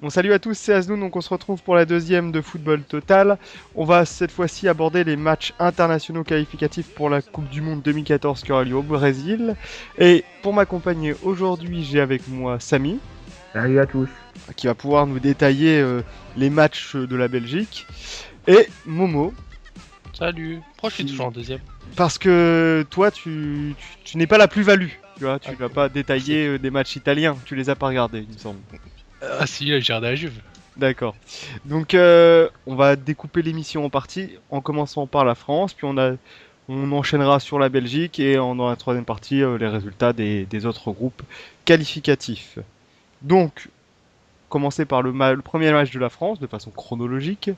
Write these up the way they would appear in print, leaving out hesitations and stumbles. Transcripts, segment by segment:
Bon, salut à tous, c'est Aznoun, donc on se retrouve pour la deuxième de Football Total. On va cette fois-ci aborder les matchs internationaux qualificatifs pour la Coupe du Monde 2014 qui aura lieu au Brésil. Et pour m'accompagner aujourd'hui, j'ai avec moi Samy. Salut à tous. Qui va pouvoir nous détailler les matchs de la Belgique. Et Momo. Salut. Pourquoi je suis toujours en deuxième? Parce que toi, tu n'es pas la plus-value. Tu vois, tu vas pas détailler des matchs italiens, tu les as pas regardés, il me semble. Ah si, là j'ai regardé la Juve. D'accord. Donc on va découper l'émission en parties, en commençant par la France, puis on enchaînera sur la Belgique et dans la troisième partie les résultats des autres groupes qualificatifs. Donc, commencer par le premier match de la France, de façon chronologique,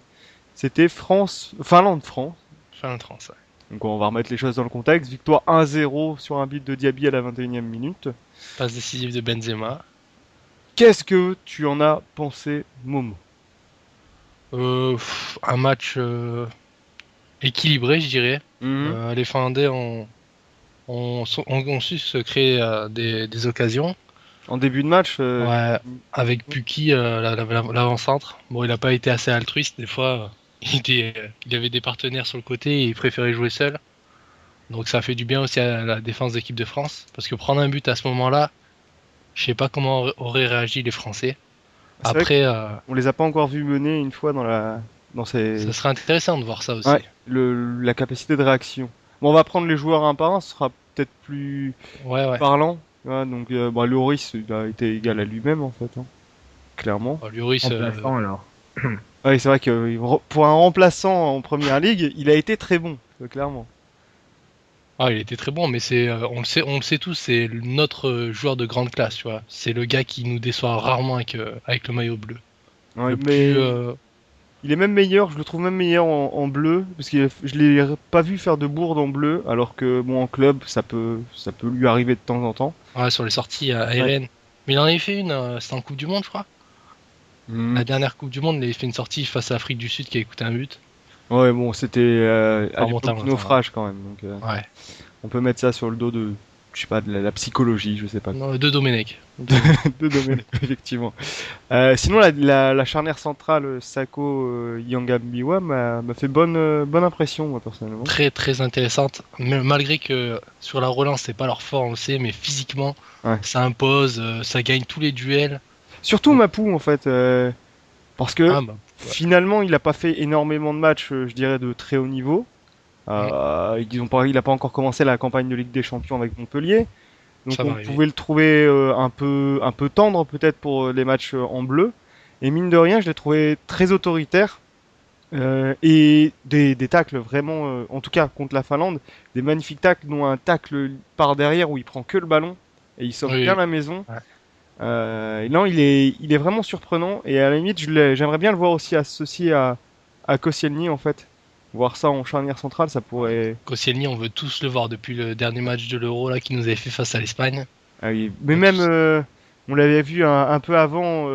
c'était Finlande-France. Finlande-France, ouais. Donc on va remettre les choses dans le contexte. Victoire 1-0 sur un but de Diaby à la 21e minute. Passe décisive de Benzema. Qu'est-ce que tu en as pensé, Momo? Un match équilibré, je dirais. Les Finlandais ont su se créer des occasions. En début de match Ouais, avec Pukki, l'avant-centre. Bon, il n'a pas été assez altruiste, des fois. Il avait des partenaires sur le côté et il préférait jouer seul. Donc ça fait du bien aussi à la défense d'équipe de France. Parce que prendre un but à ce moment-là, je sais pas comment auraient réagi les Français. C'est après, on les a pas encore vus mener une fois dans ces... Ça serait intéressant de voir ça aussi. Ouais, la capacité de réaction. Bon, on va prendre les joueurs un par un, ce sera peut-être plus parlant. Ouais, donc Lloris, il a été égal à lui-même en fait, hein. Clairement. Lloris, remplaçant alors. Ouais, c'est vrai que pour un remplaçant en première ligue, il a été très bon, clairement. Ah, il était très bon, mais on le sait tous, c'est notre joueur de grande classe, tu vois. C'est le gars qui nous déçoit rarement avec le maillot bleu. Ouais, il est même meilleur, je le trouve même meilleur en bleu, parce que je l'ai pas vu faire de bourde en bleu, alors que bon en club ça peut lui arriver de temps en temps. Ouais, sur les sorties aériennes. Ouais. Mais il en avait fait une, c'était en Coupe du Monde, je crois. La dernière Coupe du Monde, il avait fait une sortie face à l'Afrique du Sud qui a coûté un but. Ouais, bon, c'était à l'époque du naufrage quand même. Donc, ouais. On peut mettre ça sur le dos de, je sais pas, de la psychologie, je sais pas. Non, de Domenech. De Domenech, effectivement. Sinon, la charnière centrale Sako Yangambiwa m'a fait bonne impression, moi, personnellement. Très, très intéressante. Mais malgré que sur la relance, c'est pas leur fort, on le sait, mais physiquement, ça impose, ça gagne tous les duels. Surtout Mapou, en fait. Parce que finalement, il a pas fait énormément de matchs, je dirais, de très haut niveau. Il a pas encore commencé la campagne de Ligue des Champions avec Montpellier. Donc on pouvait le trouver un peu tendre peut-être pour les matchs en bleu. Et mine de rien, je l'ai trouvé très autoritaire. Et des tacles vraiment, en tout cas contre la Finlande, des magnifiques tacles, dont un tacle par derrière où il prend que le ballon et il sort bien la maison. Ouais. Et non, il est vraiment surprenant et à la limite, j'aimerais bien le voir aussi associé à Koscielny en fait. Voir ça en charnière centrale, ça pourrait... Koscielny, on veut tous le voir depuis le dernier match de l'Euro là qui nous avait fait face à l'Espagne. Ah oui. Mais même, on l'avait vu un peu avant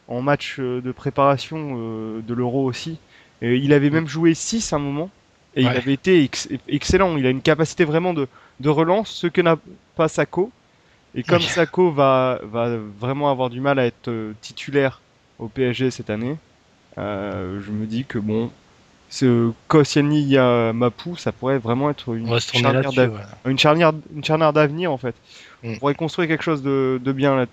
en match de préparation de l'Euro aussi. Et il avait même joué 6 à un moment et il avait été excellent. Il a une capacité vraiment de relance, ce que n'a pas Sako. Et comme Sako va vraiment avoir du mal à être titulaire au PSG cette année, je me dis que bon, ce Koscielny Mapou, ça pourrait vraiment être une charnière d'avenir en fait. On pourrait construire quelque chose de bien là.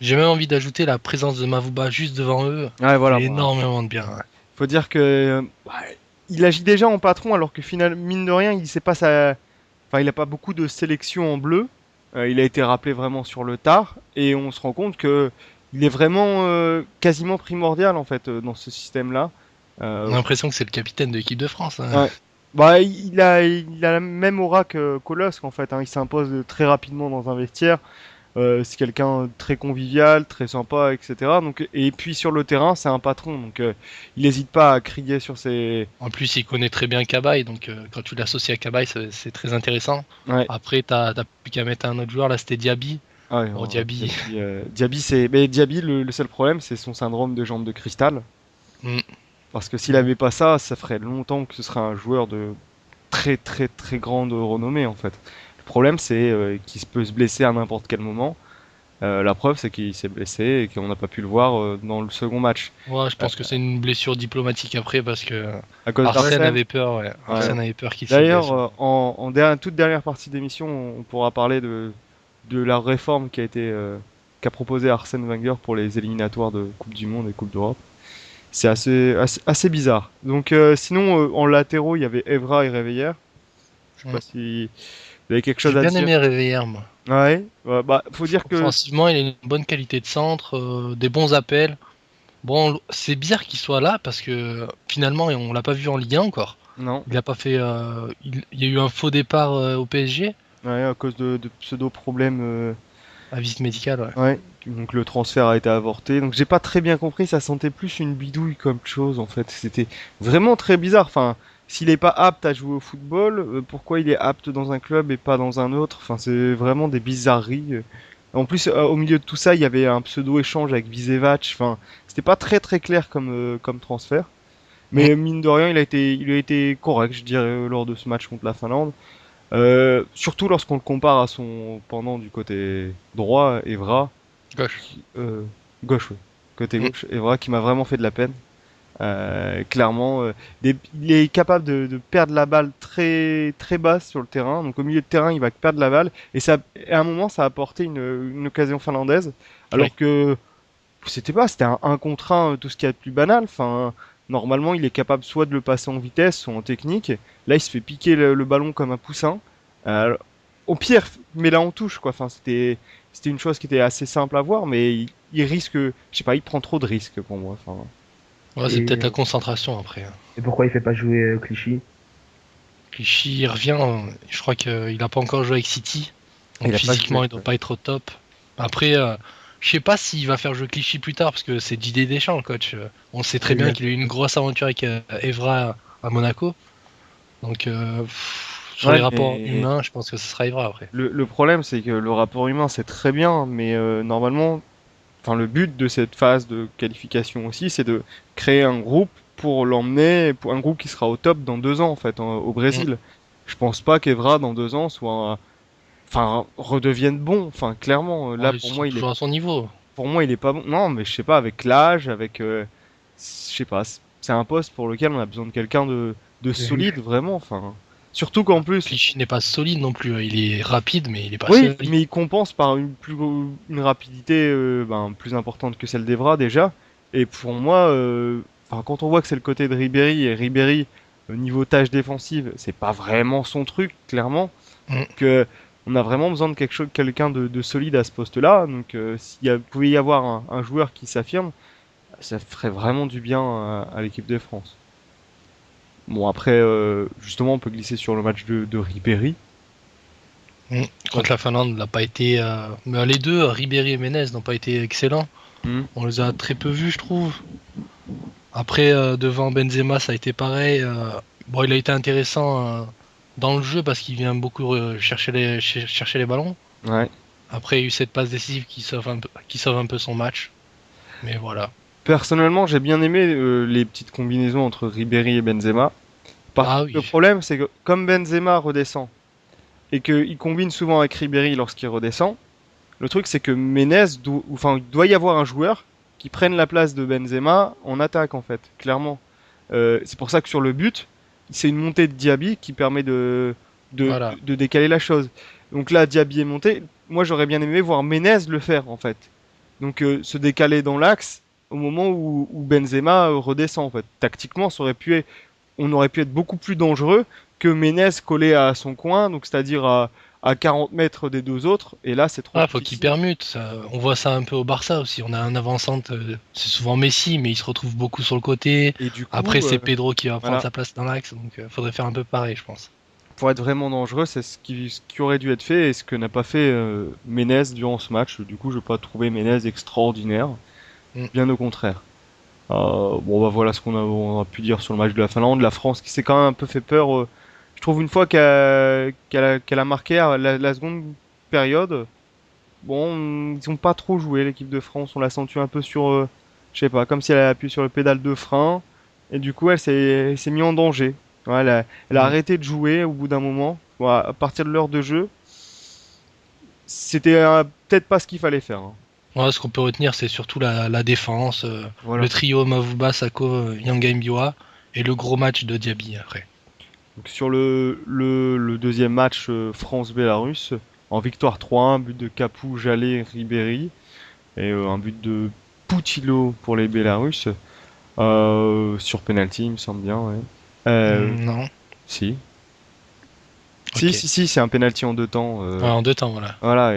J'ai même envie d'ajouter la présence de Mavouba juste devant eux. Ouais, voilà, énormément de bien. Ouais. Faut dire que il agit déjà en patron alors que finalement mine de rien, il a pas beaucoup de sélection en bleu. Il a été rappelé vraiment sur le tard et on se rend compte que il est vraiment quasiment primordial en fait dans ce système-là. On a l'impression que c'est le capitaine de l'équipe de France. Hein. Ouais. Bah, il a la même aura que Kolosk en fait. Hein. Il s'impose très rapidement dans un vestiaire. C'est quelqu'un de très convivial, très sympa, etc. Donc, et puis sur le terrain, c'est un patron. Donc il n'hésite pas à crier sur ses... En plus, il connaît très bien Cabaye. Donc quand tu l'associes à Cabaye, c'est très intéressant. Ouais. Après, t'as plus qu'à mettre un autre joueur. Là, c'était Diaby. Ouais, bon, Diaby. Diaby, mais Diaby, le seul problème, c'est son syndrome de jambe de cristal. Parce que s'il avait pas ça, ça ferait longtemps que ce serait un joueur de très très très grande renommée en fait. Le problème c'est qu'il peut se blesser à n'importe quel moment. La preuve c'est qu'il s'est blessé et qu'on n'a pas pu le voir dans le second match. Ouais, je pense que c'est une blessure diplomatique après parce que À cause Arsène d'Arsène. avait peur, ouais. Arsène avait peur qu'il se blesse. D'ailleurs, toute dernière partie d'émission, on pourra parler de la réforme qu'a proposé Arsène Wenger pour les éliminatoires de Coupe du Monde et Coupe d'Europe. C'est assez bizarre. Donc, sinon, en latéraux, il y avait Evra et Réveillère. Je sais pas si vous avez quelque chose J'ai à bien dire. aimé Réveillère, moi. Ouais, bah, faut dire que. Offensivement, il a une bonne qualité de centre, des bons appels. Bon, c'est bizarre qu'il soit là parce que finalement, on l'a pas vu en Ligue 1 encore. Non, Il a pas fait. Il y a eu un faux départ au PSG ouais, à cause de pseudo-problèmes. à visite médicale, ouais. Ouais, donc le transfert a été avorté. Donc j'ai pas très bien compris, ça sentait plus une bidouille comme chose en fait. C'était vraiment très bizarre. Enfin, s'il est pas apte à jouer au football, pourquoi il est apte dans un club et pas dans un autre? Enfin, c'est vraiment des bizarreries. En plus, au milieu de tout ça, il y avait un pseudo-échange avec Bisevac. Enfin, c'était pas très très clair comme transfert. Mais mine de rien, il a été correct, je dirais, lors de ce match contre la Finlande. Surtout lorsqu'on le compare à son pendant du côté droit, Evra. Gauche. Euh, gauche, oui. Côté Mm. gauche, Evra qui m'a vraiment fait de la peine. Clairement, il est capable de perdre la balle très très basse sur le terrain. Donc au milieu de terrain, il va perdre la balle et ça, à un moment, ça a apporté une occasion finlandaise, alors Oui. que c'était un contre un, tout ce qu'il y a de plus banal. Enfin, normalement, il est capable soit de le passer en vitesse, soit en technique. Là, il se fait piquer le ballon comme un poussin. Euh, Au pire, mais là on touche quoi. Enfin, c'était une chose qui était assez simple à voir, mais il risque, je sais pas, il prend trop de risques pour moi. Enfin, Ouais, c'est Et, peut-être la concentration après, hein. et pourquoi il fait pas jouer Clichy? Clichy, il revient. Je crois qu'il n'a pas encore joué avec City. Donc il a pas physiquement, joué. il doit pas être au top. Après, je sais pas s'il va faire jouer Clichy plus tard parce que c'est Didier Deschamps, le coach. On sait très Oui, bien bien qu'il a eu sûr. une grosse aventure avec Evra à Monaco. Donc, sur les Ouais, rapports mais humains, je pense que ce sera Evra après. le problème c'est que le rapport humain c'est très bien, mais normalement, enfin le but de cette phase de qualification aussi, c'est de créer un groupe pour l'emmener, pour un groupe qui sera au top dans 2 ans en fait, au Mm. Brésil. Je pense pas qu'Evra dans 2 ans soit, enfin redevienne bon. Enfin clairement, Ouais, là il sera toujours à son niveau. pour moi il est pas bon. Non, mais je sais pas avec l'âge, avec, je sais pas, c'est un poste pour lequel on a besoin de quelqu'un de Oui. solide vraiment. Enfin, surtout qu'en plus. Clichy n'est pas solide non plus, hein. Il est rapide, mais il est pas Oui, solide. mais il compense par une rapidité plus importante que celle d'Evra déjà. Et pour moi, enfin, quand on voit que c'est le côté de Ribéry, et Ribéry, niveau tâche défensive, c'est pas vraiment son truc, clairement. Mm. Donc, on a vraiment besoin de quelqu'un de solide à ce poste-là. Donc, pouvait y avoir un joueur qui s'affirme, ça ferait vraiment du bien à l'équipe de France. Bon, après, justement, on peut glisser sur le match de Ribéry. Mm. Contre la Finlande, il n'a pas été. Mais les deux, Ribéry et Menez, n'ont pas été excellents. Hmm. On les a très peu vus, je trouve. Après, devant Benzema, ça a été pareil. Bon, il a été intéressant dans le jeu parce qu'il vient beaucoup chercher les ballons. Ouais. Après, il y a eu cette passe décisive qui sauve un peu son match. Mais voilà. Personnellement, j'ai bien aimé les petites combinaisons entre Ribéry et Benzema. Par Ah contre, le oui. problème, c'est que comme Benzema redescend et qu'il combine souvent avec Ribéry lorsqu'il redescend, le truc c'est que enfin, il doit y avoir un joueur qui prenne la place de Benzema en attaque en fait, clairement. C'est pour ça que sur le but, c'est une montée de Diaby qui permet Voilà. de décaler la chose. Donc là, Diaby est monté. Moi, j'aurais bien aimé voir Menez le faire en fait. Donc se décaler dans l'axe au moment où Benzema redescend en fait. Tactiquement, on aurait pu être beaucoup plus dangereux que Menez collé à son coin, donc c'est-à-dire à 40 mètres des deux autres. Et là, c'est trop Ah, faut qu'il difficile. permute. On voit ça un peu au Barça aussi. On a un avant-centre, c'est souvent Messi, mais il se retrouve beaucoup sur le côté. Et du Après, coup, c'est Pedro qui va prendre voilà, sa place dans l'axe. Donc, faudrait faire un peu pareil, je pense. pour être vraiment dangereux, c'est ce qui aurait dû être fait et ce que n'a pas fait Menez durant ce match. Du coup, je n'ai pas trouvé Menez extraordinaire, Mm. bien au contraire. Bon, bah voilà ce on a pu dire sur le match de la Finlande. La France qui s'est quand même un peu fait peur. Je trouve une fois qu'elle a marqué à la seconde période, bon, ils ont pas trop joué l'équipe de France. On l'a senti un peu sur, je sais pas, comme si elle avait appuyé sur le pédale de frein. et du coup, elle s'est mise en danger. Ouais, elle a Mm. arrêté de jouer au bout d'un moment. Ouais, à partir de l'heure de jeu, c'était peut-être pas ce qu'il fallait faire, hein. Ouais, ce qu'on peut retenir, c'est surtout la défense, Voilà. le trio Mavuba, Sako, Yanga Mbiwa, et le gros match de Diaby après. Donc, sur le deuxième match France-Bélarus, en victoire 3-1, but de Capou, Jallet, Ribéry, et un but de Poutillo pour les Bélarusses, sur penalty, il me semble bien, ouais. Non, Si. Si, ok. si, si, c'est un penalty en deux temps. Ouais, en 2 temps, voilà. Voilà,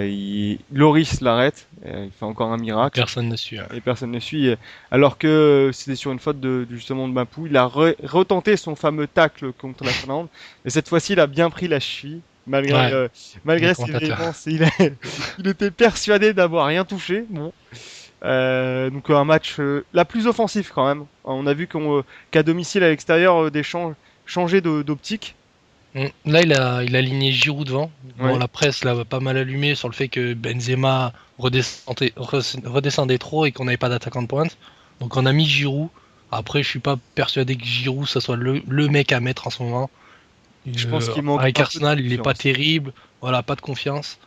Loris l'arrête, il fait encore un Et miracle, personne ne suit. et personne ne suit. Alors que c'était sur une faute justement de Mapou, il a retenté son fameux tacle contre la Finlande, et cette fois-ci, il a bien pris la cheville, Ouais, le malgré ses commentateur. véhémences. Il était persuadé d'avoir rien touché. Bon. Donc un match la plus offensif quand même. On a vu qu'à domicile à l'extérieur changer d'optique. Là, il a aligné Giroud devant. Bon, Ouais. la presse l'a pas mal allumé sur le fait que Benzema redescendait trop et qu'on n'avait pas d'attaquant de pointe. Donc on a mis Giroud. Après, je suis pas persuadé que Giroud, ça soit le mec à mettre en ce moment. Je pense qu'il manque Avec un peu de Arsenal, il est pas confiance. terrible. Voilà, pas de confiance.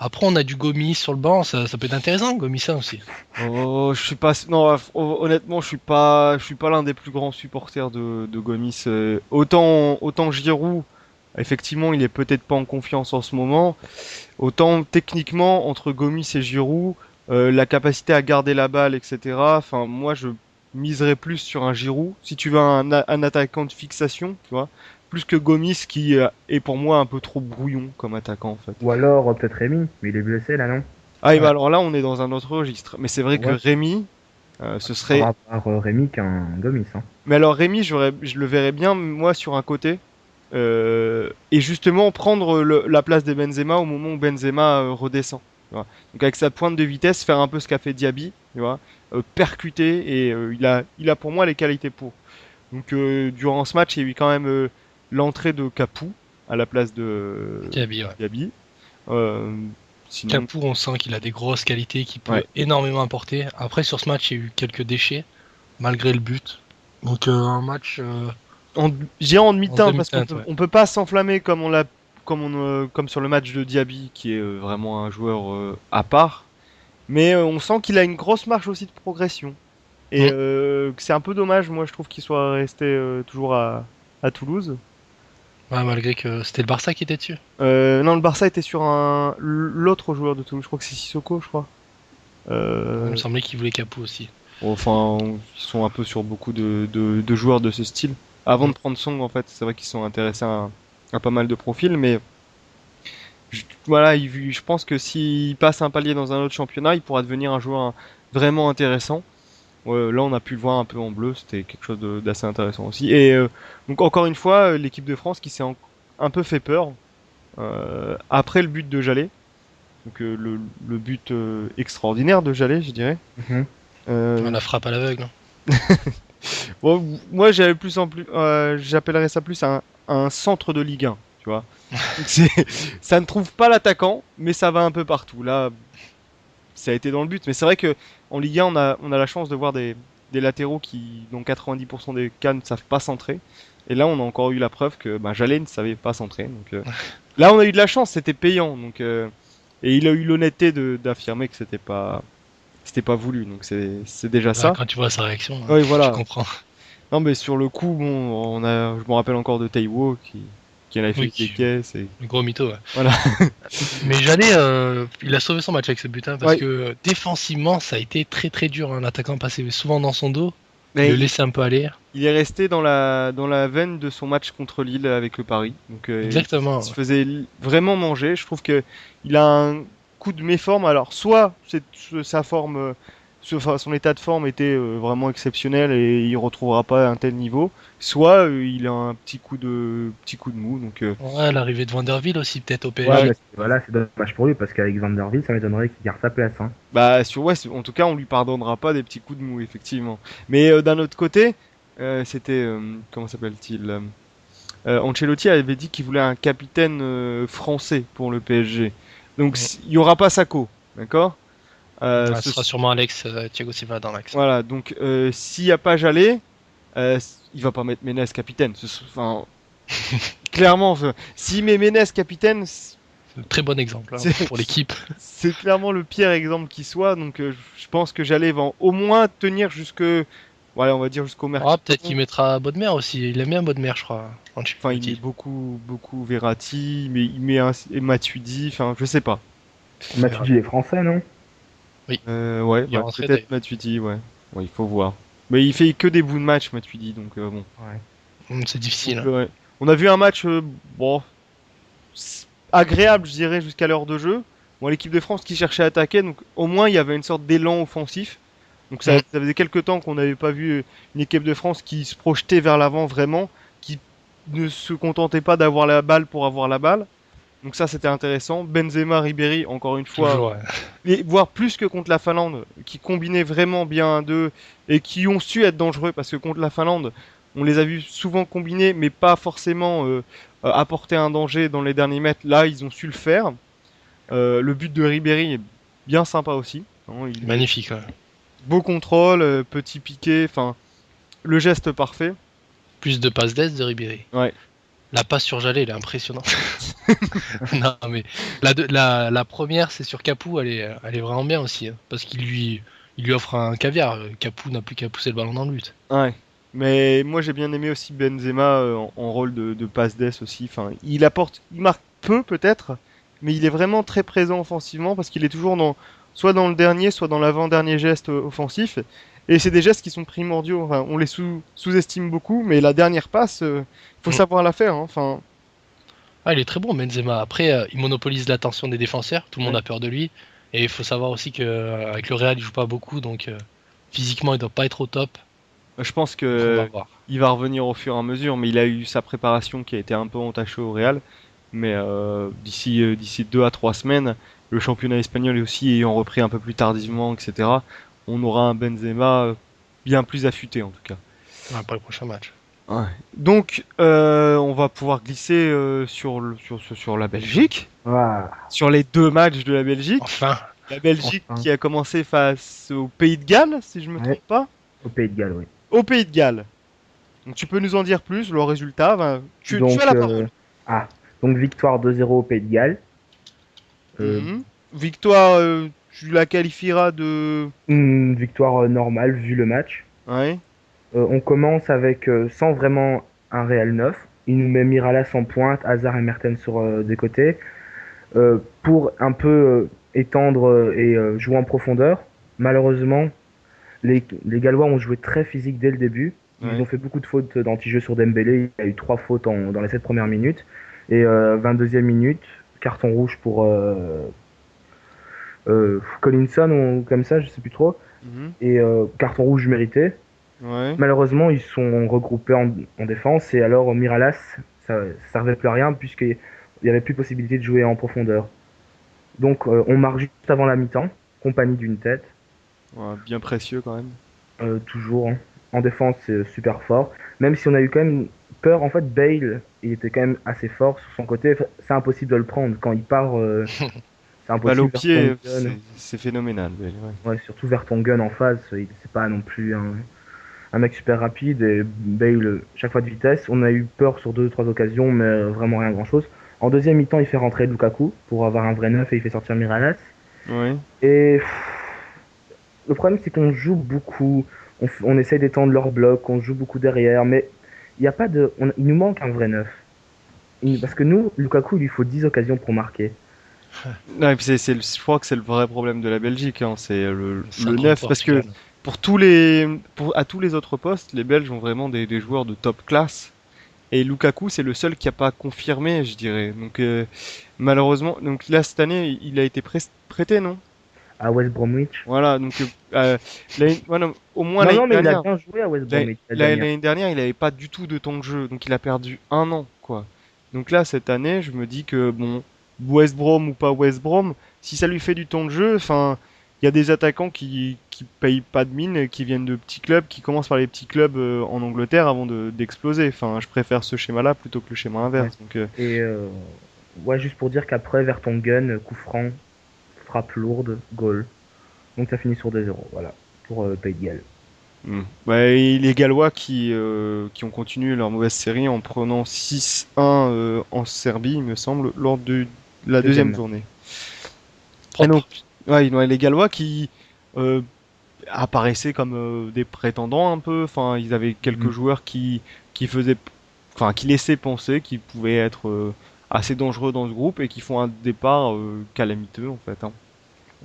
Après, on a du Gomis sur le banc. Ça peut être intéressant, Gomis, ça aussi. Oh, je suis pas. Non, honnêtement, je suis pas l'un des plus grands supporters de Gomis. Autant Giroud, effectivement, il est peut-être pas en confiance en ce moment. Autant techniquement, entre Gomis et Giroud, la capacité à garder la balle, etc. Enfin, moi, je miserais plus sur un Giroud. Si tu veux un attaquant de fixation, tu vois, plus que Gomis qui est pour moi un peu trop brouillon comme attaquant en fait. Ou alors peut-être Rémi, mais il est blessé là, non? Ah, et bah Ouais. alors là, on est dans un autre registre. Mais c'est vrai que Ouais, Rémi, ce par serait. rapport à Rémi qu'un Gomis. Hein. Mais alors Rémi, je le verrais bien moi sur un côté. Et justement prendre la place de Benzema au moment où Benzema redescend. Tu vois. Donc avec sa pointe de vitesse, faire un peu ce qu'a fait Diaby, tu vois, percuter et il a pour moi les qualités pour. Donc durant ce match, il y a eu quand même l'entrée de Capou à la place de Diaby, ouais. Diaby. Euh, Sinon, Capoue, on sent qu'il a des grosses qualités, qu'il peut ouais. énormément apporter. Après, sur ce match, il y a eu quelques déchets, malgré le but. Donc, un match En, je dirais en en demi-teinte parce demi-teinte, ouais. on peut pas s'enflammer comme sur le match de Diaby qui est vraiment un joueur à part. Mais on sent qu'il a une grosse marge aussi de progression. Et Mm. que c'est un peu dommage, moi, je trouve qu'il soit resté toujours à Toulouse. Ouais, malgré que c'était le Barça qui était dessus. Non, le Barça était sur l'autre joueur de Toulouse, je crois que c'est Sissoko, je crois. Il me Euh, semblait qu'il voulait Capoue aussi. enfin, ils sont un peu sur beaucoup de joueurs de ce style. Avant Mm. de prendre Song, en fait, c'est vrai qu'ils sont intéressés à pas mal de profils, mais voilà, je pense que s'il passe un palier dans un autre championnat, il pourra devenir un joueur vraiment intéressant. Ouais, là, on a pu le voir un peu en bleu, c'était quelque chose d'assez intéressant aussi. Et donc, encore une fois, l'équipe de France qui s'est un peu fait peur après le but de Jallet. Donc, le but extraordinaire de Jallet, je dirais. Mhm. Ouais, Euh, la frappe à l'aveugle, hein. bon, moi, j'appellerais ça plus un centre de Ligue 1, tu vois. Donc, ça ne trouve pas l'attaquant, mais ça va un peu partout. Là, ça a été dans le but. Mais c'est vrai que en Ligue 1, on a la chance de voir des latéraux qui, dans 90% des cas, ne savent pas centrer. Et là, on a encore eu la preuve que Jallet ne savait pas centrer. Donc là, on a eu de la chance, c'était payant. Donc, et il a eu l'honnêteté d'affirmer que c'était pas voulu. Donc c'est déjà Là, ça. quand tu vois sa réaction, hein, Oui, tu voilà. comprends. Non, mais sur le coup, bon, je me rappelle encore de Taiwo qui en avait fait Oui, des caisses. Et le gros mytho, ouais. voilà. Mais Jallet, il a sauvé son match avec ce but, hein, parce Ouais. que défensivement, ça a été très très dur, hein. L'attaquant passait souvent dans son dos, il Mais le laissait un peu aller. il est resté dans la veine de son match contre Lille avec le Paris. Donc il Exactement, se ouais. faisait vraiment manger. Je trouve que il a un coup de méforme. Alors soit sa forme, enfin, son état de forme était vraiment exceptionnel et il retrouvera pas un tel niveau. Soit il a un petit coup de mou. Donc Ouais, l'arrivée de Vanderville aussi, peut-être au Ouais, PSG. ouais, mais voilà, c'est dommage pour lui parce qu'avec Vanderbilt, ça m'étonnerait qu'il garde sa place. Hein. bah ouais, en tout cas on lui pardonnera pas des petits coups de mou effectivement. Mais d'un autre côté, c'était comment s'appelle-t-il? Ancelotti avait dit qu'il voulait un capitaine français pour le PSG. Donc Mm. il y aura pas Sako, d'accord? Ah, ce sera sûrement Alex Thiago Silva dans l'axe. Voilà, donc s'il n'y a pas Jallet, il va pas mettre Ménez capitaine. Enfin, clairement, s'il met Ménez capitaine, C'est un très bon exemple pour l'équipe. c'est clairement le pire exemple qui soit. Donc, je pense que Jallet va au moins tenir voilà, on va dire jusqu'au mercato. Peut-être qu'il mettra Bodmer aussi. Il aime bien Bodmer, je crois. Enfin, il met beaucoup Verratti, mais il met et Matuidi. Enfin, je sais pas. Matuidi est français, non? Oui. Ouais, Il est rentré, peut-être Matuidi, ouais. Ouais, il faut voir. Mais il fait que des bouts de match, Matuidi, donc bon. Ouais. C'est difficile. Donc, ouais. On a vu un match, bon, agréable, je dirais, jusqu'à l'heure de jeu. Bon, l'équipe de France qui cherchait à attaquer, donc au moins il y avait une sorte d'élan offensif. Donc ça faisait quelques temps qu'on n'avait pas vu une équipe de France qui se projetait vers l'avant vraiment, qui ne se contentait pas d'avoir la balle pour avoir la balle. Donc ça c'était intéressant. Benzema, Ribéry, encore une fois, Toujours, et voire plus que contre la Finlande, qui combinaient vraiment bien deux et qui ont su être dangereux parce que contre la Finlande, on les a vus souvent combiner, mais pas forcément apporter un danger dans les derniers mètres. Là, ils ont su le faire. Le but de Ribéry est bien sympa aussi. Magnifique. Ouais. Beau contrôle, petit piqué, enfin le geste parfait. Plus de passes d'aise de Ribéry. Ouais. La passe sur Jallet, elle est impressionnante. Non, mais la première, c'est sur Capou, elle est vraiment bien aussi. Hein, parce qu'il lui offre un caviar. Capou n'a plus qu'à pousser le ballon dans le but. Ouais. Mais moi j'ai bien aimé aussi Benzema en rôle de passe d'ess aussi. Enfin, il marque peu peut-être, mais il est vraiment très présent offensivement parce qu'il est toujours soit dans le dernier, soit dans l'avant-dernier geste offensif. Et c'est des gestes qui sont primordiaux. Enfin, on les sous-estime beaucoup, mais la dernière passe, faut savoir la faire. Hein. Enfin, il est très bon Benzema. Après, il monopolise l'attention des défenseurs. Tout le monde a peur de lui. Et il faut savoir aussi qu'avec le Real, il joue pas beaucoup, donc physiquement, il doit pas être au top. je pense que il va revenir au fur et à mesure, mais il a eu sa préparation qui a été un peu entachée au Real. Mais d'ici 2 à 3 semaines, le championnat espagnol aussi ayant repris un peu plus tardivement, etc., on aura un Benzema bien plus affûté en tout cas. Pour les prochains matchs. Ouais. Donc, on va pouvoir glisser sur la Belgique, sur les 2 matchs de la Belgique. Enfin. La Belgique qui a commencé face au Pays de Galles, si je me trompe pas. Au Pays de Galles, oui. Au Pays de Galles. Donc tu peux nous en dire plus, le résultat. Tu as la parole. Donc victoire 2-0 au Pays de Galles. Victoire, tu la qualifieras de... Une victoire normale vu le match. Ouais. On commence avec sans vraiment un réel neuf. Il nous met Miralas en pointe, Hazard et Mertens sur des côtés. Pour un peu étendre et jouer en profondeur. Malheureusement, les Gallois ont joué très physique dès le début. Ils ont fait beaucoup de fautes d'anti-jeu sur Dembélé. Il y a eu 3 fautes dans les 7 premières minutes. Et 22e minute, carton rouge pour Collinson ou comme ça, je sais plus trop. Et carton rouge mérité. Ouais. Malheureusement, ils sont regroupés en défense. Et alors, Miralas, ça servait plus à rien puisqu'il n'y avait plus possibilité de jouer en profondeur. Donc, on marque juste avant la mi-temps, compagnie d'une tête. Ouais, bien précieux quand même. Toujours. Hein. En défense, c'est super fort. Même si on a eu quand même peur, en fait, Bale, il était quand même assez fort sur son côté. C'est impossible de le prendre. Quand il part, c'est impossible. Balle au pied, c'est phénoménal. Bale, ouais, surtout vers ton gun en phase. C'est pas non plus un mec super rapide. Et Bale, chaque fois de vitesse. On a eu peur sur 2-3 occasions, mais vraiment rien grand-chose. En deuxième mi-temps, il fait rentrer Lukaku pour avoir un vrai neuf et il fait sortir Miralas. Ouais. Et le problème, c'est qu'on joue beaucoup. On essaye d'étendre leur bloc, on joue beaucoup derrière, mais il y a pas de. Il nous manque un vrai neuf. Parce que nous, Lukaku, il lui faut 10 occasions pour marquer. Non, et puis je crois que c'est le vrai problème de la Belgique, hein, c'est le neuf, parce que à tous les autres postes, les Belges ont vraiment des joueurs de top classe. Et Lukaku, c'est le seul qui n'a pas confirmé, je dirais. Donc malheureusement, donc là cette année, il a été prêté, non? À West Bromwich. Voilà, donc au moins non, mais il a bien joué à West Bromwich. L'année dernière, il n'avait pas du tout de temps de jeu, donc il a perdu 1 an, quoi. Donc là, cette année, je me dis que bon, West Brom ou pas West Brom, si ça lui fait du temps de jeu, enfin, il y a des attaquants qui payent pas de mine, qui viennent de petits clubs, qui commencent par les petits clubs en Angleterre avant d'exploser. Enfin, je préfère ce schéma-là plutôt que le schéma inverse. Ouais. Donc, et ouais, juste pour dire qu'après, Vertonghen, coup franc, frappe lourde, goal. Donc ça finit sur 2-0, voilà, pour Pays de Galles. Et les Gallois qui ont continué leur mauvaise série en prenant 6-1 en Serbie, il me semble, lors de la deuxième journée. Et donc, les Gallois qui euh, apparaissaient comme des prétendants un peu. Enfin, ils avaient quelques joueurs qui faisaient, enfin, qui laissaient penser qu'ils pouvaient être assez dangereux dans ce groupe et qui font un départ calamiteux en fait. Hein.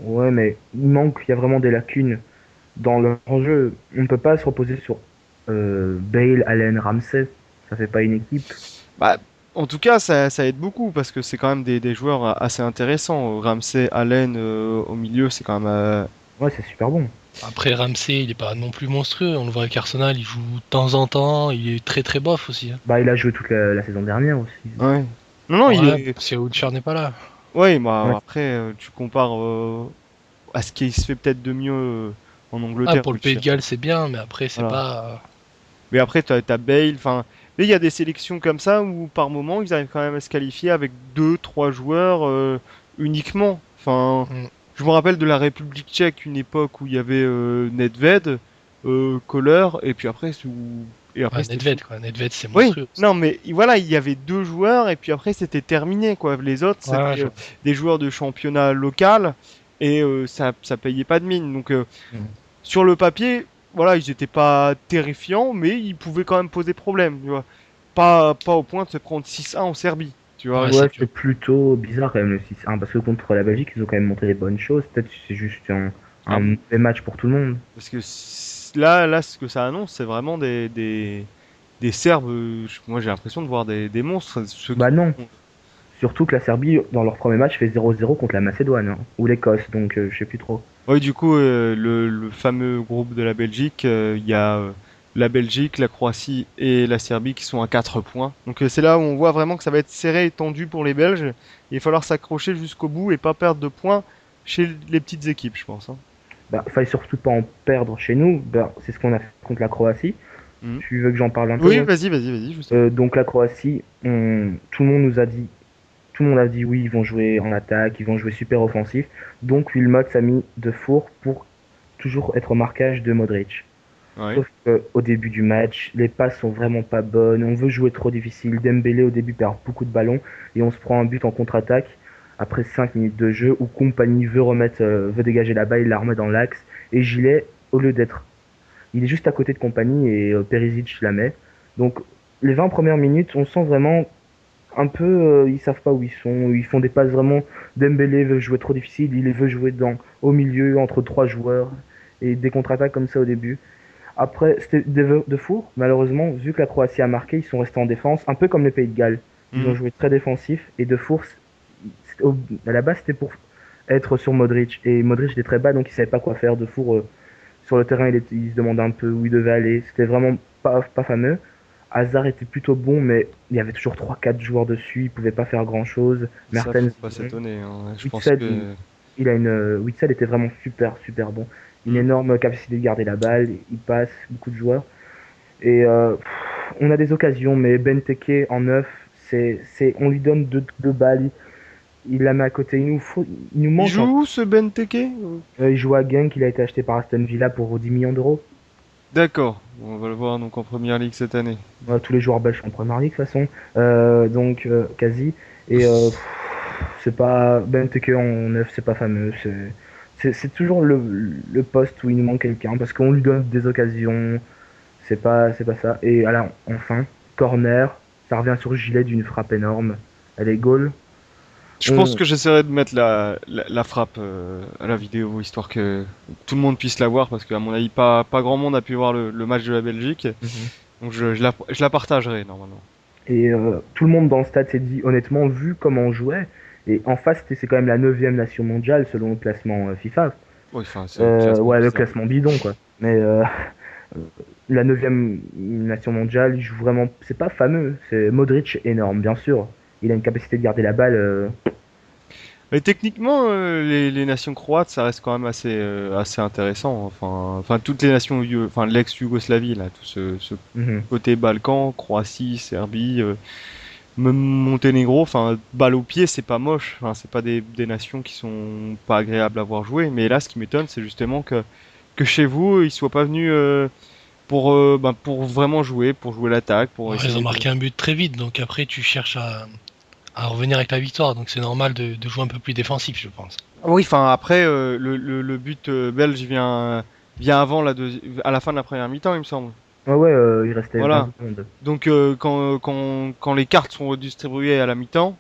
Ouais, mais il y a vraiment des lacunes dans leur jeu. On ne peut pas se reposer sur Bale, Allen, Ramsey. Ça fait pas une équipe. Bah, en tout cas, ça aide beaucoup parce que c'est quand même des joueurs assez intéressants. Ramsey, Allen au milieu, c'est quand même. Ouais, c'est super bon. Après, Ramsey, il est pas non plus monstrueux. On le voit avec Arsenal, il joue de temps en temps. Il est très très bof aussi. Hein. Bah, il a joué toute la saison dernière aussi. Ouais. Non, il est. Parce que Wilshere n'est pas là. Ouais, bah après, tu compares à ce qui se fait peut-être de mieux en Angleterre. Pour le Pays de Galles, c'est bien, mais après, c'est pas. Mais après, t'as Bale. Enfin, mais il y a des sélections comme ça où par moment, ils arrivent quand même à se qualifier avec 2-3 joueurs uniquement. Enfin. Je me rappelle de la République tchèque, une époque où il y avait Nedved, Kohler, et puis après, Nedved, quoi. Nedved, c'est monstrueux. Oui, non, mais voilà, il y avait 2 joueurs, et puis après, c'était terminé, quoi. Les autres, c'était des joueurs de championnat local, et ça payait pas de mine. Donc, sur le papier, voilà, ils étaient pas terrifiants, mais ils pouvaient quand même poser problème, tu vois. Pas au point de se prendre 6-1 en Serbie. Tu vois, ouais, c'est plutôt bizarre quand même le 6-1 parce que contre la Belgique, ils ont quand même montré des bonnes choses. Peut-être que c'est juste un mauvais match pour tout le monde. Parce que là, ce que ça annonce, c'est vraiment des Serbes. Moi, j'ai l'impression de voir des monstres. Bah non. Surtout que la Serbie, dans leur premier match, fait 0-0 contre la Macédoine hein, ou l'Écosse, donc je sais plus trop. Oui, du coup, le fameux groupe de la Belgique, il y a la Belgique, la Croatie et la Serbie qui sont à 4 points. Donc c'est là où on voit vraiment que ça va être serré et tendu pour les Belges. Il va falloir s'accrocher jusqu'au bout et pas perdre de points chez les petites équipes, je pense. Hein. Bah, fallait surtout pas en perdre chez nous. Bah, c'est ce qu'on a fait contre la Croatie. Tu veux que j'en parle un peu? Oui, vas-y. Donc la Croatie, tout le monde nous a dit, tout le monde a dit oui, ils vont jouer en attaque, ils vont jouer super offensif. Donc Wilmot s'est mis de four pour toujours être au marquage de Modric. Ouais. Sauf qu'au début du match, les passes sont vraiment pas bonnes. On veut jouer trop difficile. Dembélé au début perd beaucoup de ballons et on se prend un but en contre-attaque après 5 minutes de jeu où Compagnie veut dégager la balle, il la remet dans l'axe et Gilet, au lieu d'être, il est juste à côté de Compagnie et Perisic la met. Donc les 20 premières minutes, on sent vraiment un peu, ils savent pas où ils sont. Ils font des passes vraiment. Dembélé veut jouer trop difficile, il veut jouer au milieu entre 3 joueurs et des contre-attaques comme ça au début. Après, c'était de four. Malheureusement, vu que la Croatie a marqué, ils sont restés en défense, un peu comme le Pays de Galles. Ils ont joué très défensif et de four, à la base, c'était pour être sur Modric. Et Modric était très bas, donc il savait pas quoi faire. De four, sur le terrain, il se demandait un peu où il devait aller. C'était vraiment pas fameux. Hazard était plutôt bon, mais il y avait toujours 3-4 joueurs dessus. Il pouvait pas faire grand chose. Mertens, faut pas s'étonner. Hein. Je pense Witsel était vraiment super bon. Une énorme capacité de garder la balle, il passe, beaucoup de joueurs. Et on a des occasions, mais Benteke en neuf, on lui donne deux balles, il la met à côté. Il nous manque. Il joue où ce Benteke Il joue à Genk, il a été acheté par Aston Villa pour 10 millions d'euros. D'accord, on va le voir donc en première ligue cette année. Tous les joueurs belges sont en première ligue de toute façon, donc quasi. Et c'est pas Benteke en neuf, c'est pas fameux. C'est toujours le poste où il nous manque quelqu'un parce qu'on lui donne des occasions. C'est pas ça. Et alors, enfin, corner, ça revient sur Gilet d'une frappe énorme. Elle est goal. Je pense que j'essaierai de mettre la frappe à la vidéo histoire que tout le monde puisse la voir parce qu'à mon avis, pas grand monde a pu voir le match de la Belgique. Donc je la partagerai normalement. Et tout le monde dans le stade s'est dit, honnêtement, vu comment on jouait, et en face, c'est quand même la 9e nation mondiale selon le classement FIFA. Oui, enfin, le classement bidon, quoi. Mais la 9e nation mondiale, il joue vraiment. C'est pas fameux, c'est Modric énorme, bien sûr. Il a une capacité de garder la balle. Mais techniquement, les nations croates, ça reste quand même assez intéressant. Enfin, toutes les nations, enfin l'ex-Yougoslavie, là, tout ce côté Balkan, Croatie, Serbie. Même Monténégro, enfin, balle au pied, c'est pas moche. Enfin, c'est pas des nations qui sont pas agréables à voir jouer. Mais là, ce qui m'étonne, c'est justement que que chez vous, ils soient pas venus pour vraiment jouer, pour jouer l'attaque, pour essayer Ils ont marqué un but très vite, donc après tu cherches à revenir avec la victoire, donc c'est normal de jouer un peu plus défensif, je pense. Oui, enfin après le but belge vient avant à la fin de la première mi-temps, il me semble. Ouais, il restait 20 Voilà. secondes. Donc quand les cartes sont redistribuées à la mi-temps,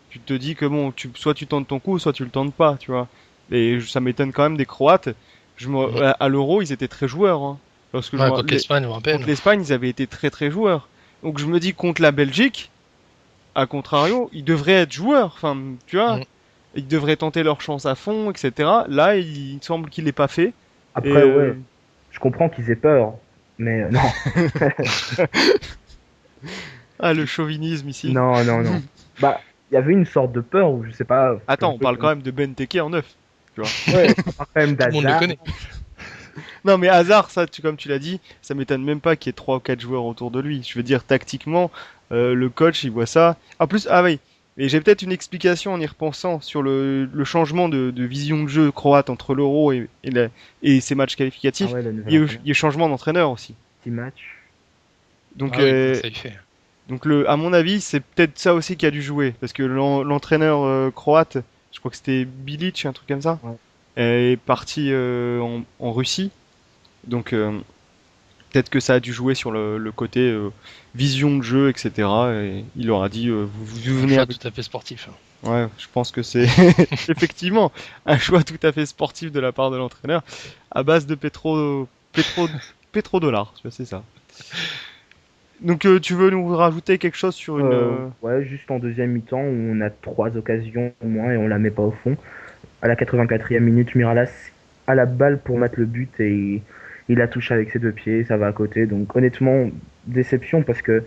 tu te dis que bon, soit tu tentes ton coup, soit tu le tentes pas, tu vois. Et ça m'étonne quand même des Croates. Mhm. À l'Euro, ils étaient très joueurs, hein. Lorsque Ouais, contre l'Espagne, je me rappelle. contre l'Espagne, ils avaient été très très joueurs. Donc je me dis contre la Belgique, à contrario, ils devraient être joueurs. Enfin, tu vois, Mhm. ils devraient tenter leur chance à fond, etc. Là, il semble qu'il l'ait pas fait. Et Après, ouais, je comprends qu'ils aient peur, mais non. ah, le chauvinisme ici. Non, non, non. Bah, il y avait une sorte de peur, ou je sais pas, c'est un Attends, on peu parle quand comme... même de Benteke en neuf, tu vois. Ouais, on parle quand même Tout le monde le d'Hazard. connaît. Non, mais hasard, ça, comme tu l'as dit, ça m'étonne même pas qu'il y ait 3 ou 4 joueurs autour de lui. Je veux dire, tactiquement, le coach, il voit ça. En plus, ah oui, et j'ai peut-être une explication en y repensant sur le changement de vision de jeu croate entre l'Euro et ces matchs Ah qualificatifs. ouais, le nouvel Il entraîneur. y a eu changement d'entraîneur aussi. Petit match. Donc, Ah oui, ça y fait. à mon avis, c'est peut-être ça aussi qui a dû jouer. Parce que l'entraîneur croate, je crois que c'était Bilic, un truc comme ça, Ouais. est parti en Russie. Donc, peut-être que ça a dû jouer sur le côté vision de jeu, etc. Et il leur a dit, vous Un venez choix avec... tout à fait sportif. Ouais, je pense que c'est effectivement un choix tout à fait sportif de la part de l'entraîneur, à base de pétrodollars, c'est ça. Donc tu veux nous rajouter quelque chose sur une... Ouais, juste en deuxième mi-temps, où on a 3 occasions au moins et on la met pas au fond. À la 84e minute, Miralas a la balle pour mettre le but et il la touche avec ses 2 pieds, ça va à côté. Donc honnêtement, déception parce que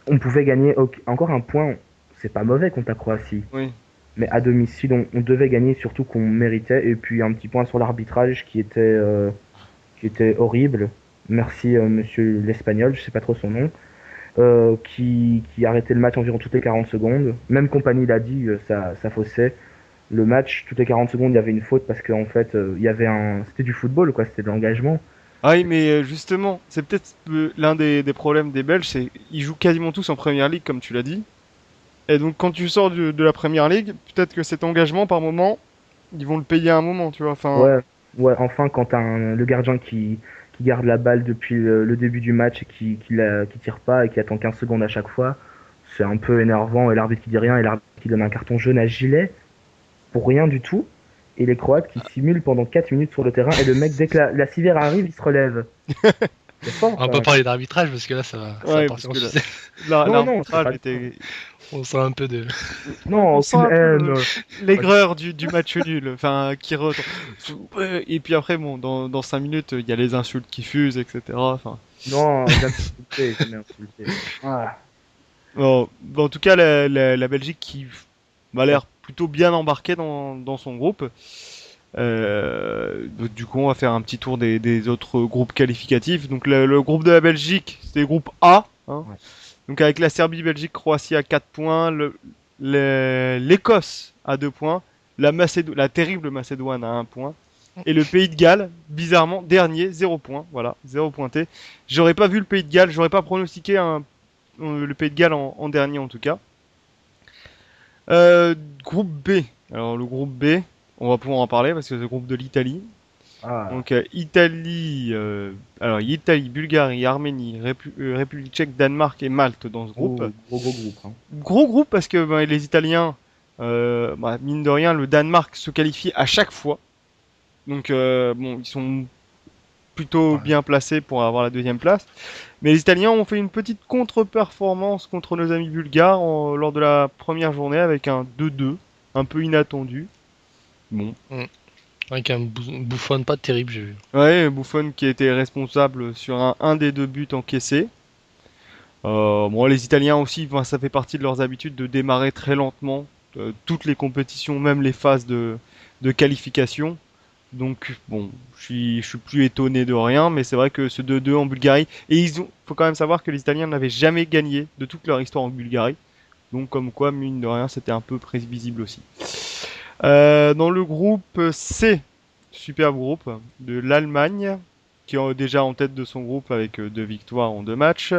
on pouvait gagner encore un point. C'est pas mauvais contre la Croatie. Oui. Mais à domicile, on devait gagner, surtout qu'on méritait. Et puis un petit point sur l'arbitrage qui était horrible. Merci monsieur l'Espagnol, je sais pas trop son nom, qui arrêtait le match environ toutes les 40 secondes. Même Compagnie l'a dit, ça faussait le match. Toutes les 40 secondes, il y avait une faute parce qu'en fait, il y avait c'était du football, quoi, c'était de l'engagement. Ah oui, mais justement, c'est peut-être l'un des problèmes des Belges, c'est ils jouent quasiment tous en Première Ligue, comme tu l'as dit. Et donc quand tu sors de la Première Ligue, peut-être que cet engagement, par moment, ils vont le payer à un moment, tu vois. Enfin, Ouais, ouais, enfin, quand t'as le gardien qui garde la balle depuis le début du match et qui tire pas et qui attend 15 secondes à chaque fois, c'est un peu énervant. Et l'arbitre qui dit rien et l'arbitre qui donne un carton jaune à Gilet pour rien du tout. Et les Croates qui simulent pendant 4 minutes sur le terrain. Et le mec, dès que la civière arrive, il se relève. C'est fort, On va quand pas même. parler d'arbitrage parce que là, ça va ouais, parce partir en que là, sucette. Non, non, c'est pas l'arbitrage le cas. était... On sent un peu de. Non, On sent aucune un peu haine. l'aigreur du match nul, enfin, qui retombe. Ouais, et puis après, bon, dans 5 minutes, il y a les insultes qui fusent, etc. Enfin, Non, jamais insulté, jamais insulté. Ah, bon, en tout cas, la Belgique qui m'a l'air plutôt bien embarquée dans son groupe. Donc, du coup, on va faire un petit tour des autres groupes qualificatifs. Donc, le groupe de la Belgique, c'était le groupe A, hein. ouais. Donc, avec la Serbie, Belgique, Croatie à 4 points, l'Écosse à 2 points, la terrible Macédoine à 1 point, et le Pays de Galles, bizarrement, dernier, 0 points. Voilà, 0 pointé. J'aurais pas vu le Pays de Galles, j'aurais pas pronostiqué le Pays de Galles en dernier en tout cas. Groupe B. Alors, le groupe B, on va pouvoir en parler parce que c'est le groupe de l'Italie. Ah, Donc Italie, Bulgarie, Arménie, République tchèque, Danemark et Malte dans ce groupe. gros groupe. Hein. Gros groupe parce que les Italiens, mine de rien, le Danemark se qualifie à chaque fois. Donc bon, ils sont plutôt Ouais. bien placés pour avoir la deuxième place. Mais les Italiens ont fait une petite contre-performance contre nos amis bulgares lors de la première journée avec un 2-2, un peu inattendu. Bon. Avec un Buffon pas terrible, j'ai vu. Ouais, Buffon qui était responsable sur un des 2 buts encaissés. Bon, les Italiens aussi, ça fait partie de leurs habitudes de démarrer très lentement toutes les compétitions, même les phases de qualification. Donc bon, je suis plus étonné de rien, mais c'est vrai que ce 2-2 en Bulgarie, et faut quand même savoir que les Italiens n'avaient jamais gagné de toute leur histoire en Bulgarie. Donc comme quoi, mine de rien, c'était un peu prévisible aussi. Dans le groupe C, superbe groupe de l'Allemagne, qui est déjà en tête de son groupe avec 2 victoires en 2 matchs.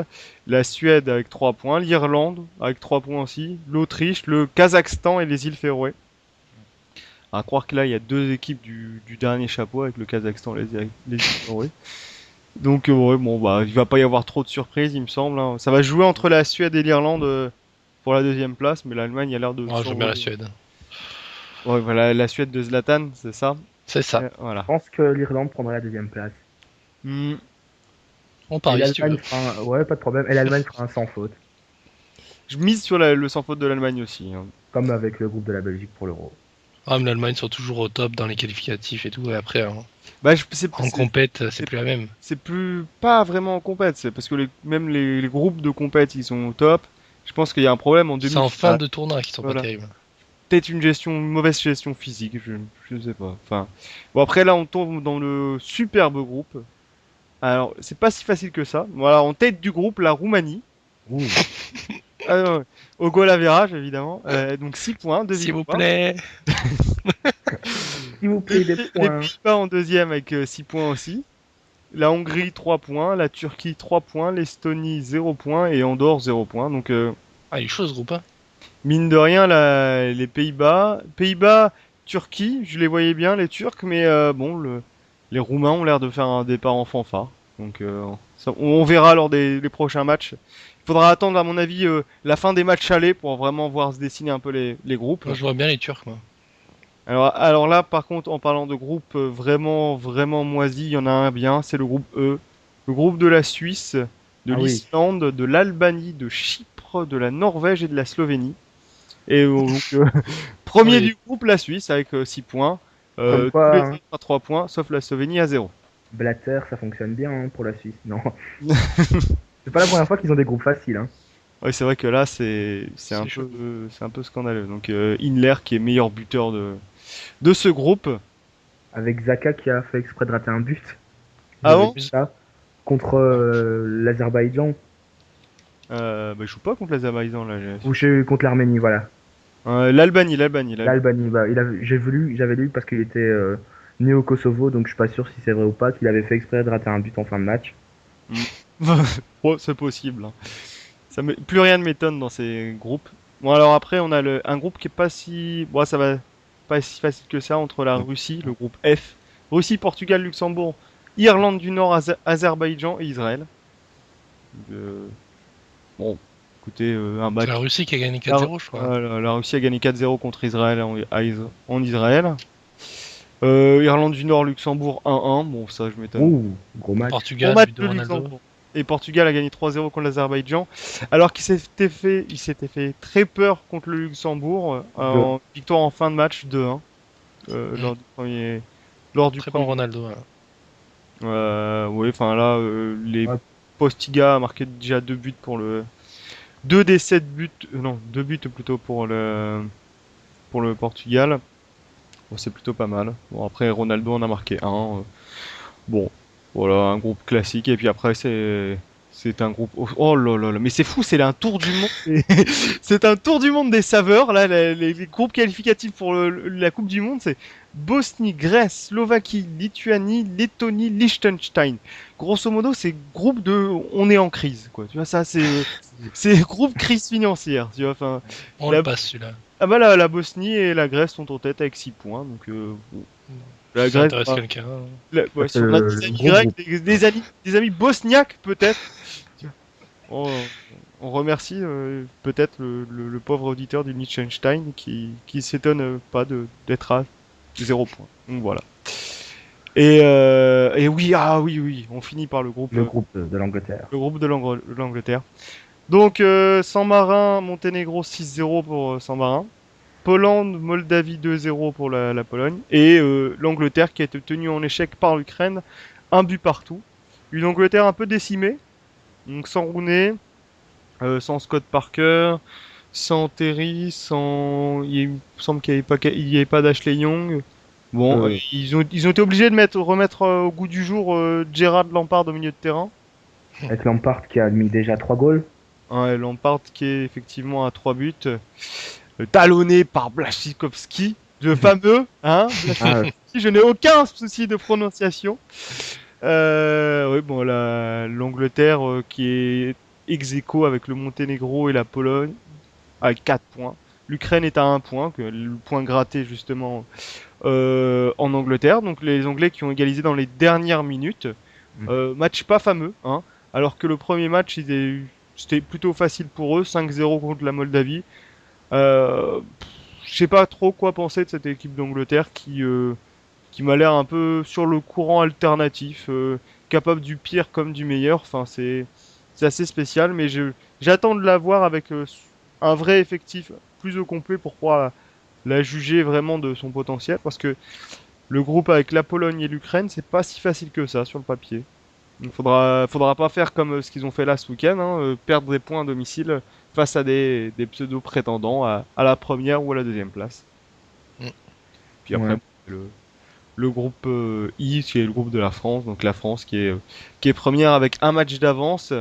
La Suède avec 3 points. L'Irlande avec 3 points aussi. L'Autriche, le Kazakhstan et les îles Féroé. À croire que là, il y a 2 équipes du dernier chapeau avec le Kazakhstan et les îles Féroé. Donc, ouais, bon, bah, il va pas y avoir trop de surprises, il me semble. Hein. Ça va jouer entre la Suède et l'Irlande pour la 2e place, mais l'Allemagne a l'air de. Moi, je veux bien la Suède. Ouais, voilà, la Suède de Zlatan, c'est ça? C'est ça. Voilà. Je pense que l'Irlande prendra la 2e place. On parie si tu veux. Ouais, pas de problème. Et l'Allemagne fera un sans faute. Je mise sur le sans faute de l'Allemagne aussi. Hein. Comme avec le groupe de la Belgique pour l'Euro. Ah, mais l'Allemagne sont toujours au top dans les qualificatifs et tout, et après, Bah, en compète, c'est plus la même. C'est plus pas vraiment en compète, c'est parce que même les groupes de compète ils sont au top. Je pense qu'il y a un problème en demi. C'est en fin de tournoi qui sont pas terribles. Peut-être une mauvaise gestion physique, je sais pas. Enfin, bon après là on tombe dans le superbe groupe. Alors c'est pas si facile que ça. Voilà, en tête du groupe la Roumanie. Au goal average évidemment. Donc 6 points, 2 S'il vous plaît. S'il vous plaît, des points. Les Pays-Bas en 2e avec 6 points aussi. La Hongrie 3 points, la Turquie 3 points, l'Estonie 0 points et Andorre 0 points. Donc ah, il est chaud ce groupe. Hein. Mine de rien les Pays-Bas, Turquie, je les voyais bien les Turcs, mais bon les Roumains ont l'air de faire un départ en fanfare. Donc on verra lors des prochains matchs. Il faudra attendre à mon avis la fin des matchs allés pour vraiment voir se dessiner un peu les groupes. Moi, je vois bien les Turcs moi. Alors là, par contre, en parlant de groupe vraiment moisi, il y en a un bien, c'est le groupe E. Le groupe de la Suisse, de l'Islande, de l'Albanie, de Chypre, de la Norvège et de la Slovénie. Et donc, premier du groupe, la Suisse, avec 6 points. Quoi, tous les autres à 3 points, sauf la Slovénie à 0. Blatter, ça fonctionne bien hein, pour la Suisse. Non. C'est pas la première fois qu'ils ont des groupes faciles. Hein. Oui, c'est vrai que là, c'est un peu scandaleux. Donc, Inler, qui est meilleur buteur de ce groupe. Avec Zaka qui a fait exprès de rater un but. Ah bon contre l'Azerbaïdjan. Bah, je joue pas contre l'Azerbaïdjan là. Ou contre l'Arménie, voilà. L'Albanie. Bah, j'avais lu parce qu'il était né au Kosovo, donc je suis pas sûr si c'est vrai ou pas qu'il avait fait exprès de rater un but en fin de match. Oh, c'est possible. Hein. Plus rien ne m'étonne dans ces groupes. Bon alors après on a un groupe qui est pas si, bon ça va pas si facile que ça entre la Russie, le groupe F, Russie, Portugal, Luxembourg, Irlande du Nord, Azerbaïdjan et Israël. Bon, écoutez, un match. C'est la Russie qui a gagné 4-0, je crois. La Russie a gagné 4-0 contre Israël en Israël. Irlande du Nord, Luxembourg 1-1. Bon, ça, je m'étonne. Ouh, gros match. Portugal, but de Ronaldo. Et Portugal a gagné 3-0 contre l'Azerbaïdjan. Alors qu'il s'était fait très peur contre le Luxembourg en victoire en fin de match 2-1. Lors du premier. Très bon Ronaldo. Oui, enfin là, Postiga a marqué déjà 2 buts pour le. 2 des 7 buts. Non, 2 buts plutôt pour le Portugal. Bon, c'est plutôt pas mal. Bon, après, Ronaldo en a marqué 1. Bon, voilà, un groupe classique. Et puis après, c'est un groupe. Oh là là là, mais c'est fou, c'est un tour du monde. C'est un tour du monde des saveurs. Là, les groupes qualificatifs pour la Coupe du Monde, c'est Bosnie, Grèce, Slovaquie, Lituanie, Lettonie, Liechtenstein. Grosso modo, c'est groupe de. On est en crise, quoi. Tu vois, ça, c'est groupe crise financière. Tu vois, enfin. On le passe celui-là. Ah bah la Bosnie et la Grèce sont en tête avec 6 points, donc la Grèce. Ça intéresse quelqu'un. Ouais, si on a des amis grecs, des amis bosniaques peut-être. On remercie peut-être le pauvre auditeur du Liechtenstein qui s'étonne pas d'être à 0 points. Donc voilà. Et oui, on finit par le groupe. Le groupe de l'Angleterre. Le groupe de l'Angleterre. Donc, San Marin, Monténégro 6-0 pour San Marin. Pologne, Moldavie 2-0 pour la Pologne. Et l'Angleterre qui a été tenue en échec par l'Ukraine. 1 but partout. Une Angleterre un peu décimée. Donc sans Rooney, sans Scott Parker, sans Terry, sans... Il me semble qu'il n'y avait pas d'Ashley Young. Bon, ils ont été obligés de remettre au goût du jour Gerrard Lampard au milieu de terrain. Avec Lampard qui a mis déjà 3 goals. Ouais, Lampard qui est effectivement à 3 buts. Talonné par Błaszczykowski, le fameux, hein. Je n'ai aucun souci de prononciation. Oui, bon, l'Angleterre qui est ex aequo avec le Monténégro et la Pologne avec 4 points. L'Ukraine est à 1 point, que le point gratté justement en Angleterre. Donc les Anglais qui ont égalisé dans les dernières minutes. Match pas fameux, hein, alors que le premier match c'était plutôt facile pour eux, 5-0 contre la Moldavie. Je sais pas trop quoi penser de cette équipe d'Angleterre qui m'a l'air un peu sur le courant alternatif, capable du pire comme du meilleur. Enfin, c'est assez spécial, mais j'attends de la voir avec un vrai effectif plus au complet pour pouvoir la juger vraiment de son potentiel, parce que le groupe avec la Pologne et l'Ukraine, c'est pas si facile que ça sur le papier. Il faudra pas faire comme ce qu'ils ont fait là ce week-end, hein, perdre des points à domicile face à des pseudo-prétendants à la première ou à la deuxième place. Puis après, le groupe I, qui est le groupe de la France, donc la France qui est première avec un match d'avance.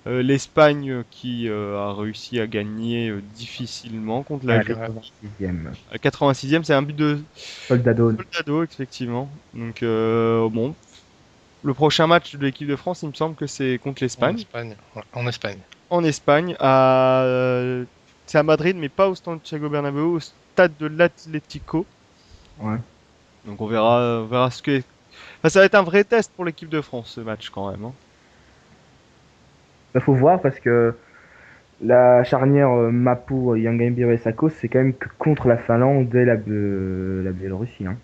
L'Espagne qui a réussi à gagner difficilement contre la 86e. 86e, c'est un but de Soldado, effectivement. Donc bon, le prochain match de l'équipe de France, il me semble que c'est contre l'Espagne. En Espagne. En Espagne, c'est à Madrid, mais pas au Santiago Bernabéu, au stade de l'Atlético. Ouais. Donc on verra ce que. Enfin, ça va être un vrai test pour l'équipe de France ce match quand même. Hein. Il faut voir parce que la charnière Mapou, Yangambiro et Sakho, c'est quand même que contre la Finlande et la Biélorussie. Hein.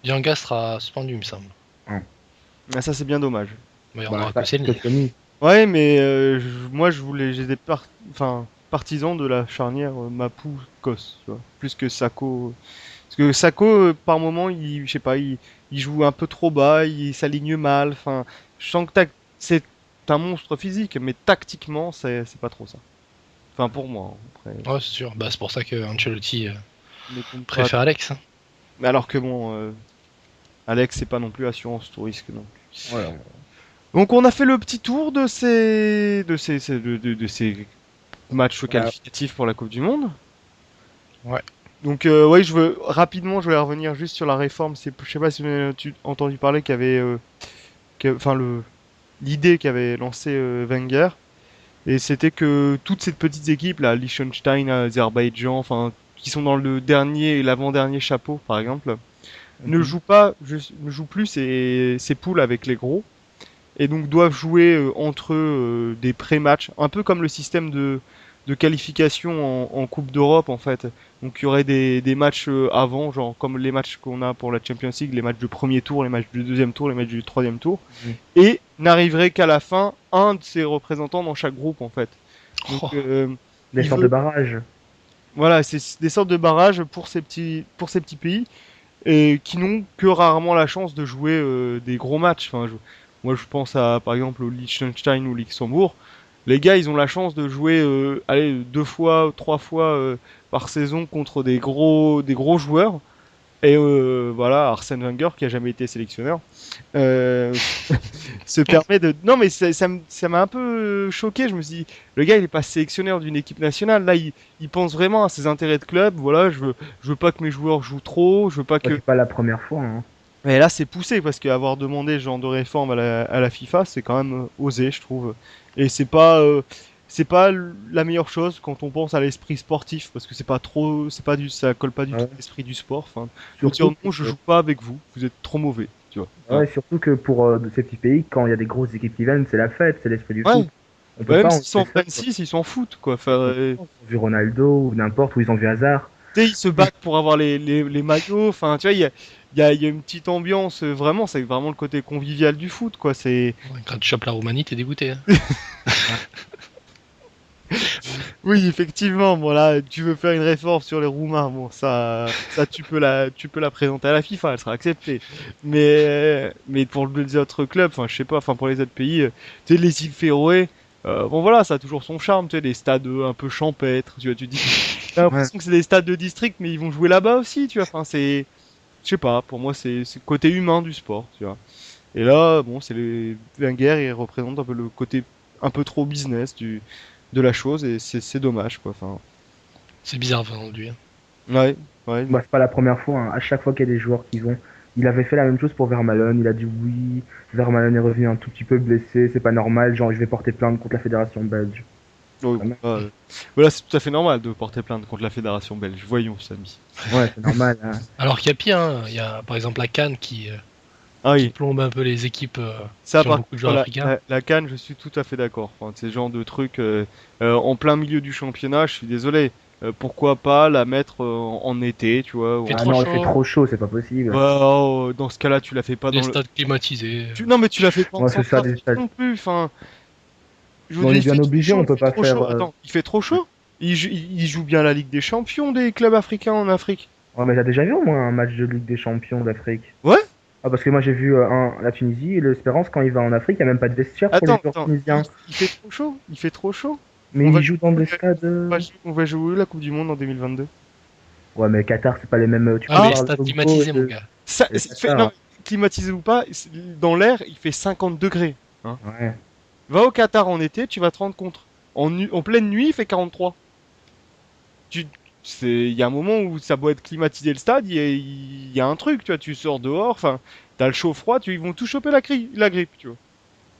Yanga sera suspendu, il me semble. Ah, ça c'est bien dommage. Mais on aura que Senli. Ouais, mais moi j'étais partisan de la charnière Mapou-Kos, tu vois, plus que Sakho. Parce que Sakho, par moment, je sais pas, il joue un peu trop bas, il s'aligne mal. Enfin, je sens que c'est un monstre physique, mais tactiquement, c'est pas trop ça. Enfin, pour moi. Après, ouais, c'est sûr. Bah, c'est pour ça que Ancelotti préfère Alex. Hein. Mais alors que bon, Alex, c'est pas non plus assurance tout risque, donc. Voilà. Donc, on a fait le petit tour de ces matchs qualificatifs pour la Coupe du Monde. Ouais. Donc, ouais, je vais revenir juste sur la réforme. Je sais pas si tu as entendu parler l'idée qu'avait lancé Wenger. Et c'était que toutes ces petites équipes, là, Liechtenstein, Azerbaïdjan, enfin, qui sont dans le dernier et l'avant-dernier chapeau, par exemple, ne jouent plus ces poules avec les gros. Et donc doivent jouer entre eux des pré-matchs, un peu comme le système de qualification en Coupe d'Europe en fait. Donc il y aurait des matchs avant, genre comme les matchs qu'on a pour la Champions League, les matchs du premier tour, les matchs du deuxième tour, les matchs du troisième tour, et n'arriverait qu'à la fin un de ces représentants dans chaque groupe en fait. Donc, des sortes de barrages. Voilà, c'est des sortes de barrages pour ces petits pays et qui n'ont que rarement la chance de jouer des gros matchs. Enfin, moi, je pense par exemple au Liechtenstein ou Luxembourg. Les gars, ils ont la chance de jouer, 2 fois, 3 fois par saison contre des gros joueurs. Et voilà, Arsène Wenger, qui a jamais été sélectionneur, se permet de. Non, mais ça m'a un peu choqué. Je me suis dit, le gars, il est pas sélectionneur d'une équipe nationale. Là, il pense vraiment à ses intérêts de club. Voilà, je veux pas que mes joueurs jouent trop. Je veux pas que. C'est pas la première fois. Hein. Mais là, c'est poussé parce qu'avoir demandé ce genre de réforme à la FIFA, c'est quand même osé, je trouve. Et c'est pas la meilleure chose quand on pense à l'esprit sportif parce que ça colle pas du tout à l'esprit du sport. Enfin, dire non, je joue pas avec vous, vous êtes trop mauvais, tu vois. Ouais, surtout que pour ces petits pays, quand il y a des grosses équipes qui viennent, c'est la fête, c'est l'esprit du foot. On peut même s'ils sont 26, ils s'en foutent, quoi. Ils ont vu Ronaldo ou n'importe où ils ont vu Hazard. Tu sais, ils se battent pour avoir les maillots. Enfin, tu vois, il y a une petite ambiance. Vraiment, c'est vraiment le côté convivial du foot, quoi. C'est. Quand tu chopes la Roumanie, t'es dégoûté. Hein. Oui, effectivement. Bon là, tu veux faire une réforme sur les Roumains. Bon, ça, tu peux la présenter à la FIFA, elle sera acceptée. Mais pour les autres clubs, enfin, je sais pas. Enfin, pour les autres pays, tu sais, les îles Féroé. Bon voilà, ça a toujours son charme, tu sais, des stades un peu champêtres, tu vois, tu dis, t'as l'impression que c'est des stades de district, mais ils vont jouer là-bas aussi, tu vois, enfin c'est, je sais pas, pour moi c'est le côté humain du sport, tu vois. Et là, bon, c'est les Wenger, il représente un peu le côté un peu trop business de la chose, et c'est dommage, quoi, enfin. C'est bizarre vendu. Hein. Ouais. Bah, c'est pas la première fois, hein. À chaque fois qu'il y a des joueurs qui vont, Il avait fait la même chose pour Vermaelen, il a dit oui, Vermaelen est revenu un tout petit peu blessé, c'est pas normal, genre je vais porter plainte contre la fédération belge. Oui, voilà, c'est tout à fait normal de porter plainte contre la fédération belge. Voyons, Samy. Ouais, c'est normal. Hein. Alors qu'il y a pire, hein. Il y a par exemple la CAN qui oui. plombe un peu les équipes Ça, qui ont beaucoup de joueurs africains. La CAN, je suis tout à fait d'accord. Enfin, ces genres de trucs en plein milieu du championnat, je suis désolé. Pourquoi pas la mettre en été, tu vois. Fait Ah trop non, il chaud. fait trop chaud, c'est pas possible. Dans ce cas-là, tu la fais pas Les dans le. stades climatisés. Non, mais tu la fais pas en Ouais, c'est ça, Centrafrique non plus. Enfin, on est bien obligé, on peut pas faire. Attends, il fait trop chaud. Il joue bien la Ligue des Champions des clubs africains en Afrique. Ouais, mais t'as déjà vu au moins un match de Ligue des Champions d'Afrique? Ouais. Ah, parce que moi j'ai vu la Tunisie et l'Espérance quand il va en Afrique, il n'y a même pas de vestiaire pour les joueurs tunisiens. Il fait trop chaud. Il fait trop chaud. Mais il joue dans des stades. On va jouer la Coupe du Monde en 2022. Ouais, mais Qatar, c'est pas les mêmes. Tu les stades climatisés, mon gars. Non, climatisé ou pas, dans l'air, il fait 50 degrés. Hein. Ouais. Va au Qatar en été, tu vas te rendre compte. En pleine nuit, il fait 43. Il y a un moment où ça doit être climatisé le stade, il y a un truc, tu vois, tu sors dehors, enfin, t'as le chaud-froid, ils vont tous choper la grippe, tu vois.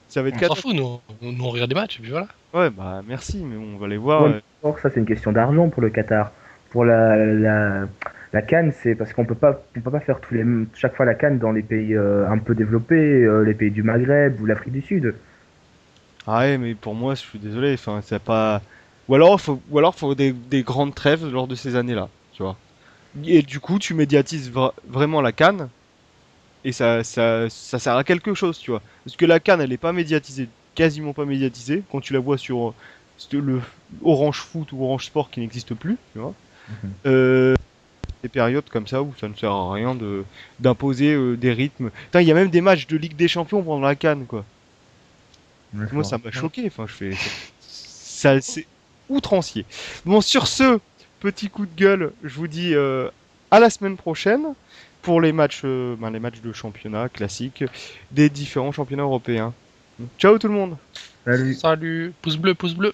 Ça va être on s'en fout, nous on regarde des matchs, et puis voilà. Ouais, bah merci, mais on va les voir. Ouais, ça, c'est une question d'argent pour le Qatar. Pour la CAN, c'est parce qu'on peut pas faire chaque fois la CAN dans les pays un peu développés, les pays du Maghreb ou l'Afrique du Sud. Ah ouais, mais pour moi, je suis désolé, enfin, c'est pas. Ou alors, faut des grandes trêves lors de ces années-là, tu vois. Et du coup, tu médiatises vraiment la CAN, et ça sert à quelque chose, tu vois. Parce que la CAN, elle est pas médiatisée, quasiment pas médiatisée, quand tu la vois sur le Orange Foot ou Orange Sport qui n'existe plus, tu vois. Des périodes comme ça où ça ne sert à rien d'imposer des rythmes. Putain, il y a même des matchs de Ligue des Champions pendant la CAN, quoi. Moi, ça m'a choqué. Enfin, ça, c'est outrancier. Bon, sur ce petit coup de gueule, je vous dis à la semaine prochaine pour les matchs de championnat classiques des différents championnats européens. Ciao tout le monde. Salut. Salut, pouce bleu, pouce bleu.